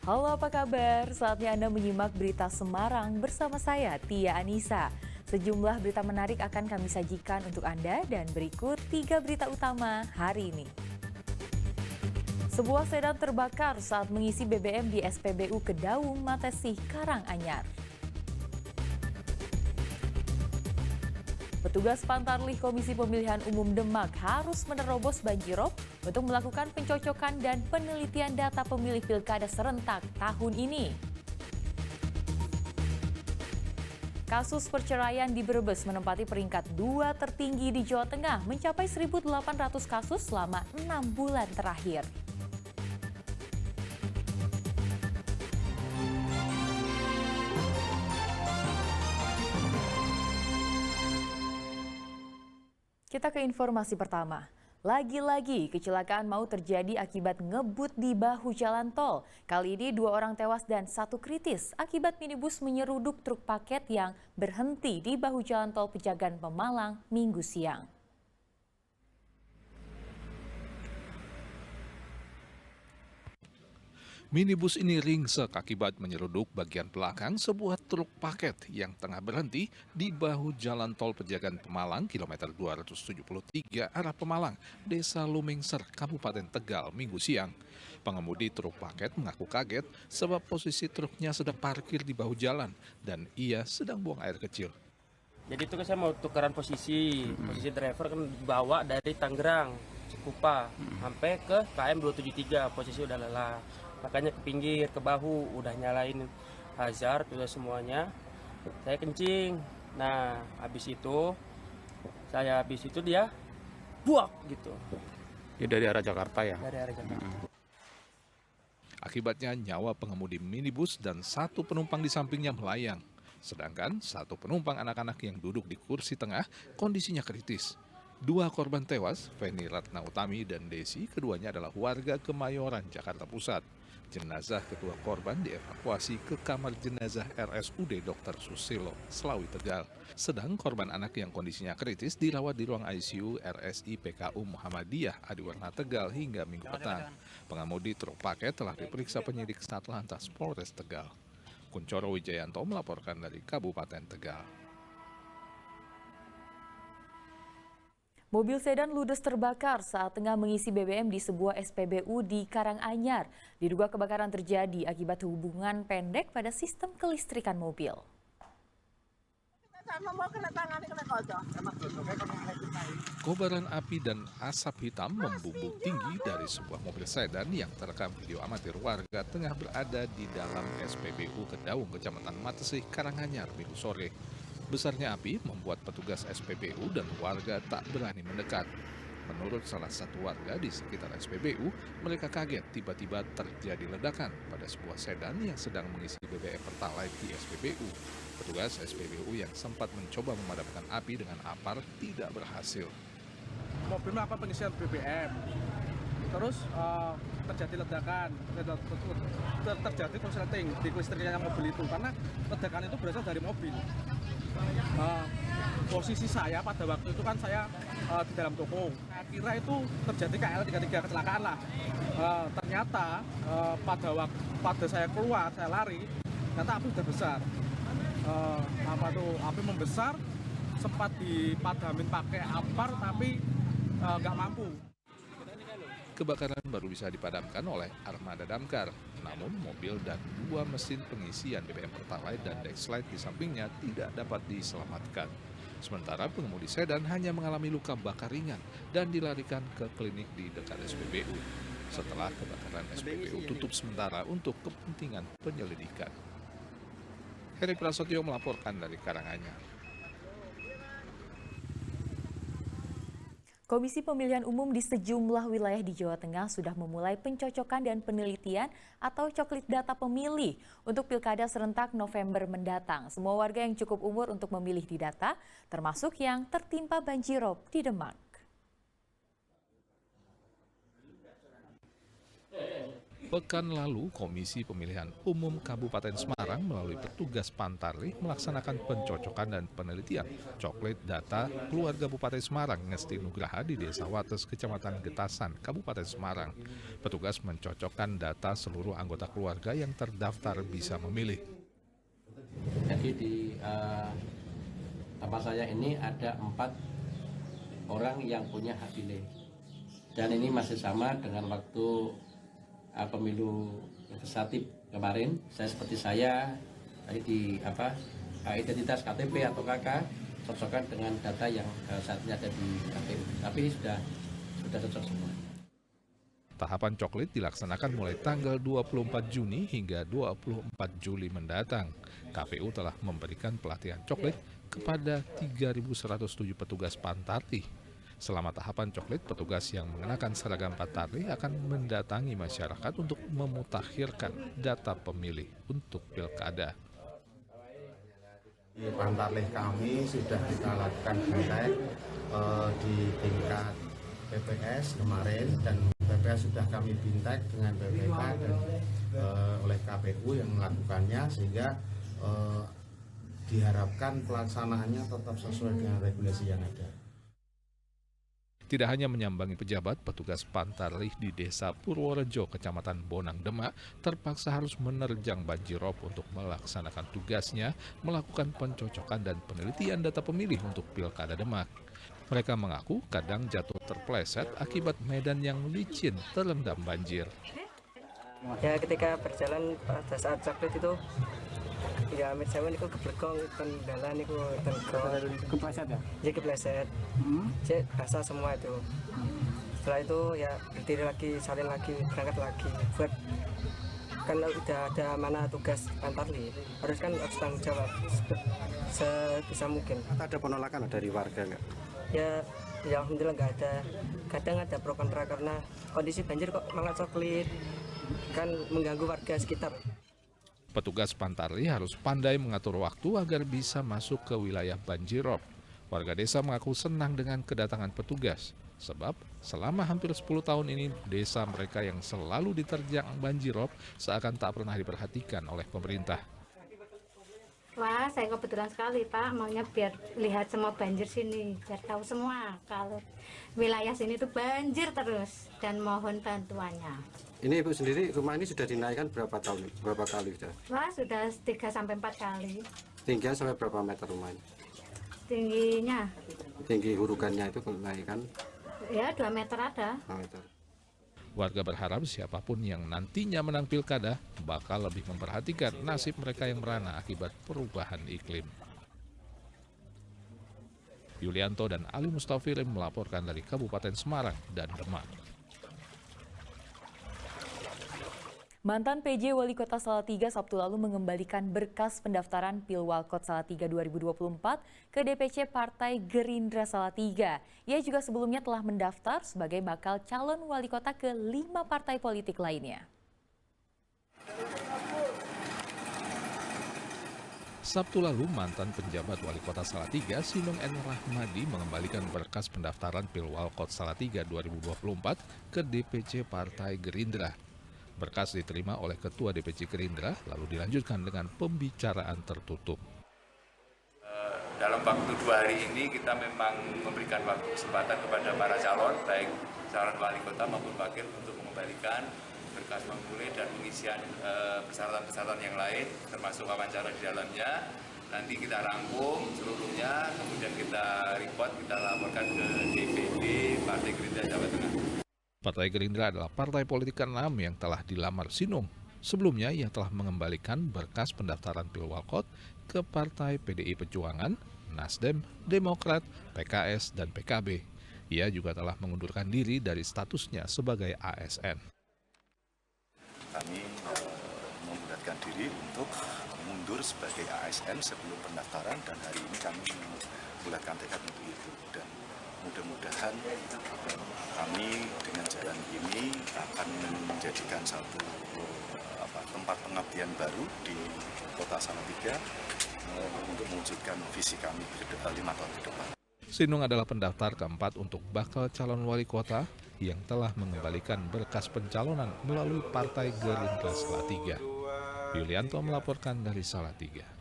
Halo, apa kabar? Saatnya Anda menyimak berita Semarang bersama saya, Tia Anissa. Sejumlah berita menarik akan kami sajikan untuk Anda dan berikut 3 berita utama hari ini. Sebuah sedan terbakar saat mengisi BBM di SPBU Kedaung, Matesih, Karanganyar. Petugas Pantarlih Komisi Pemilihan Umum Demak harus menerobos banjirop untuk melakukan pencocokan dan penelitian data pemilih pilkada serentak tahun ini. Kasus perceraian di Brebes menempati peringkat 2 tertinggi di Jawa Tengah, mencapai 1.800 kasus selama 6 bulan terakhir. Kita ke informasi pertama. Lagi-lagi kecelakaan maut terjadi akibat ngebut di bahu jalan tol. Kali ini 2 orang tewas dan 1 kritis akibat minibus menyeruduk truk paket yang berhenti di bahu jalan tol Pejagan Pemalang Minggu siang. Minibus ini ringsek akibat menyeruduk bagian belakang sebuah truk paket yang tengah berhenti di bahu jalan tol Pejagan Pemalang kilometer 273 arah Pemalang, Desa Lumingser, Kabupaten Tegal, Minggu siang. Pengemudi truk paket mengaku kaget sebab posisi truknya sedang parkir di bahu jalan dan ia sedang buang air kecil. Jadi itu kan saya mau tukeran posisi driver kan bawa dari Tangerang, Cikupa, sampai ke KM 273, posisi udah lelah. Makanya ke pinggir, ke bahu, udah nyalain hazard, udah semuanya. Saya kencing. Nah, habis itu dia buak gitu. Ya, dari arah Jakarta ya? Dari arah Jakarta. Akibatnya nyawa pengemudi minibus dan 1 penumpang di sampingnya melayang. Sedangkan 1 penumpang anak-anak yang duduk di kursi tengah kondisinya kritis. 2 korban tewas, Feni Ratna Utami dan Desi, keduanya adalah warga Kemayoran, Jakarta Pusat. Jenazah kedua korban dievakuasi ke kamar jenazah RSUD Dr. Susilo, Slawi, Tegal. Sedang korban anak yang kondisinya kritis dirawat di ruang ICU RSI PKU Muhammadiyah Adiwarna Tegal hingga Minggu petang. Pengemudi truk paket telah diperiksa penyidik Satlantas Polres Tegal. Kuncoro Wijayanto melaporkan dari Kabupaten Tegal. Mobil sedan ludes terbakar saat tengah mengisi BBM di sebuah SPBU di Karanganyar. Diduga kebakaran terjadi akibat hubungan pendek pada sistem kelistrikan mobil. Kobaran api dan asap hitam membumbung tinggi dari sebuah mobil sedan yang terekam video amatir warga tengah berada di dalam SPBU Kedaung, Kecamatan Matesih, Karanganyar, Minggu sore. Besarnya api membuat petugas SPBU dan warga tak berani mendekat. Menurut salah satu warga di sekitar SPBU, mereka kaget tiba-tiba terjadi ledakan pada sebuah sedan yang sedang mengisi BBM Pertalite di SPBU. Petugas SPBU yang sempat mencoba memadamkan api dengan apar tidak berhasil. Mobilnya pengisian BBM, terus terjadi ledakan, terjadi korsleting di kelistrikan mobil itu karena ledakan itu berasal dari mobil. Posisi saya pada waktu itu kan saya di dalam toko. Saya kira itu terjadi KL33 kecelakaan lah. Ternyata pada saya keluar, saya lari, ternyata api sudah besar. Api membesar, sempat dipadamin pakai apar tapi nggak mampu. Kebakaran baru bisa dipadamkan oleh armada damkar, namun mobil dan 2 mesin pengisian BBM Pertalite dan Dexlite di sampingnya tidak dapat diselamatkan. Sementara pengemudi sedan hanya mengalami luka bakar ringan dan dilarikan ke klinik di dekat SPBU. Setelah kebakaran SPBU tutup sementara untuk kepentingan penyelidikan. Heri Prasetyo melaporkan dari Karanganyar. Komisi Pemilihan Umum di sejumlah wilayah di Jawa Tengah sudah memulai pencocokan dan penelitian atau coklit data pemilih untuk Pilkada serentak November mendatang. Semua warga yang cukup umur untuk memilih di data, termasuk yang tertimpa banjirop di Demak. Pekan lalu, Komisi Pemilihan Umum Kabupaten Semarang melalui petugas Pantarlih melaksanakan pencocokan dan penelitian coklat data keluarga Bupati Semarang Ngesti Nugraha di Desa Wates, Kecamatan Getasan, Kabupaten Semarang. Petugas mencocokkan data seluruh anggota keluarga yang terdaftar bisa memilih. Jadi di tempat saya ini ada 4 orang yang punya hak pilih. Dan ini masih sama dengan waktu pemilu legislatif kemarin. Seperti saya tadi di identitas KTP atau KK cocokkan dengan data yang saat ini ada di KPU. Tapi ini sudah cocok semua. Tahapan coklit dilaksanakan mulai tanggal 24 Juni hingga 24 Juli mendatang. KPU telah memberikan pelatihan coklit kepada 3.107 petugas Pantarlih. Selama tahapan coklit, petugas yang mengenakan seragam Pantarlih akan mendatangi masyarakat untuk memutakhirkan data pemilih untuk pilkada. Di Pantarlih kami sudah kita lakukan bintek di tingkat PPS kemarin, dan PPS sudah kami bintek dengan BPK dan oleh KPU yang melakukannya, sehingga diharapkan pelaksanaannya tetap sesuai dengan regulasi yang ada. Tidak hanya menyambangi pejabat, petugas Pantarlih di Desa Purworejo, Kecamatan Bonang Demak, terpaksa harus menerjang banjirop untuk melaksanakan tugasnya, melakukan pencocokan dan penelitian data pemilih untuk Pilkada Demak. Mereka mengaku kadang jatuh terpleset akibat medan yang licin terendam banjir. Ya, ketika berjalan pada saat coklit itu, ya amit saya niku keblekong kendala niku kepleset ya? Ya kepleset. Cek basah semua itu. Setelah itu ya berdiri lagi, salin lagi, berangkat lagi. Buat kan udah ada mana tugas Pantarlih, harus tanggung jawab sebisa mungkin. Ada penolakan dari warga nggak? Ya alhamdulillah nggak ada. Kadang ada pro kontra karena kondisi banjir kok malah coklit, kan mengganggu warga sekitar. Petugas Pantarlih harus pandai mengatur waktu agar bisa masuk ke wilayah banjirop. Warga desa mengaku senang dengan kedatangan petugas, sebab selama hampir 10 tahun ini desa mereka yang selalu diterjang banjirop seakan tak pernah diperhatikan oleh pemerintah. Wah, saya kebetulan sekali Pak, maunya biar lihat semua banjir sini, biar tahu semua kalau wilayah sini itu banjir terus, dan mohon bantuannya. Ini Ibu sendiri, rumah ini sudah dinaikkan berapa kali sudah? Wah, sudah 3-4 kali. Tingginya sampai berapa meter rumah ini? Tingginya? Tinggi hurugannya itu kenaikan? Ya, 2 meter ada. 2 meter. Warga berharap siapapun yang nantinya menang pilkada bakal lebih memperhatikan nasib mereka yang merana akibat perubahan iklim. Yulianto dan Ali Mustafirim melaporkan dari Kabupaten Semarang dan Demak. Mantan PJ Wali Kota Salatiga Sabtu lalu mengembalikan berkas pendaftaran Pilwalkot Salatiga 2024 ke DPC Partai Gerindra Salatiga. Ia juga sebelumnya telah mendaftar sebagai bakal calon wali kota ke 5 partai politik lainnya. Sabtu lalu, mantan penjabat Wali Kota Salatiga, Sinong N. Rahmadi, mengembalikan berkas pendaftaran Pilwalkot Salatiga 2024 ke DPC Partai Gerindra. Berkas diterima oleh Ketua DPC Gerindra, lalu dilanjutkan dengan pembicaraan tertutup. Dalam waktu 2 hari ini kita memang memberikan waktu kesempatan kepada para calon, baik calon wali kota maupun wakil, untuk mengembalikan berkas formulir dan pengisian persyaratan-persyaratan yang lain, termasuk wawancara di dalamnya. Nanti kita rangkum seluruhnya, kemudian kita report, kita laporkan ke DPD Partai Gerindra Jawa Tengah. Partai Gerindra adalah partai politik ke-6 yang telah dilamar Sinong. Sebelumnya, ia telah mengembalikan berkas pendaftaran Pilwalkot ke Partai PDI Perjuangan, Nasdem, Demokrat, PKS, dan PKB. Ia juga telah mengundurkan diri dari statusnya sebagai ASN. Kami membulatkan diri untuk mundur sebagai ASN sebelum pendaftaran, dan hari ini kami membulatkan tekad untuk itu. Dan mudah-mudahan kami dengan jalan ini akan menjadikan satu tempat pengabdian baru di Kota Salatiga untuk mewujudkan visi kami 5 tahun ke depan. Sinong adalah pendaftar keempat untuk bakal calon wali kota yang telah mengembalikan berkas pencalonan melalui Partai Gerindra Salatiga. Yulianto melaporkan dari Salatiga.